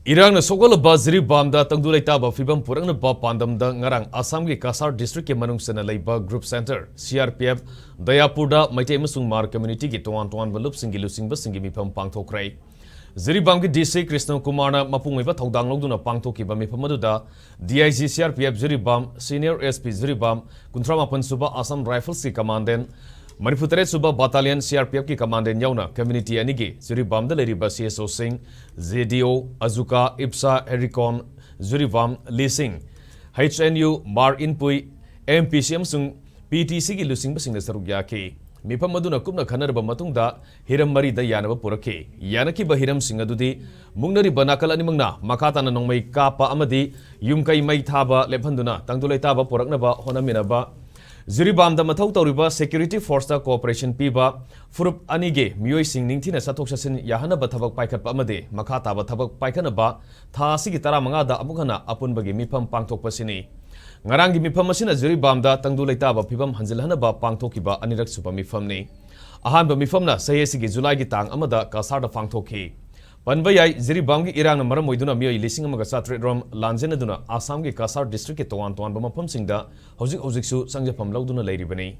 Irang Sokolaba Jiribam da Tangdulaitaba Fibam Purangaba Pandam da Ngarang Assam ki Cachar District ke Manungsana Laiba Group Center CRPF Dayapurda Meetei Amadi Hmar Community ki Tuan Furup-Ki Luchingba-Singna Mifam Pangthokrai Jiribam ki DC Krishna Kumarna Mapungaiba Thodang Logduna Pangthokiba Mifam aduda DIG CRPF Jiribam Senior SP Jiribam Kuntramapan Suba Assam Rifles ki Commandant Manipur Suba Battalion CRPF ki Commandant yauna community anigi Jiribam da leriba CSO Singh ZDO Azuka Ipsa Hericon Jiribam Leasing HNU Mar Inpui MPCM sung PTC ki Luchingba-Singna sarugya ki Mifam aduna kupna khanarba matungda hiram mari da yanaba purake yanaki ba hiram sing adudi mungnari banakal animangna makatana nongmai kapa amadi yumkai mai thaba lephanduna tangdulai taba puraknaba honaminaba Jiribam da mathau tawriba security force da cooperation piba furup anige mioi sing ningthina sathok sasin yahana ba thabak paikhat pa amade makata ba thabak paikhana ba tha sigi tara manga da amukhana apun bagi mifam pangthok pasini ngarang gi mifam asina Jiribam da tangdulai ta ba phibam hanjilhana ba pangthoki ba anirak supa mifam ni ahan ba mifam na sayesi gi July gi tang amada Cachar da pangthoki Panba yai Jiribam gi irang na maram moiduna mioi lising amaga satret rom lanjena duna Assam gi Cachar district ke toan ba mafam singda hojik su sangjapam lauduna leiribani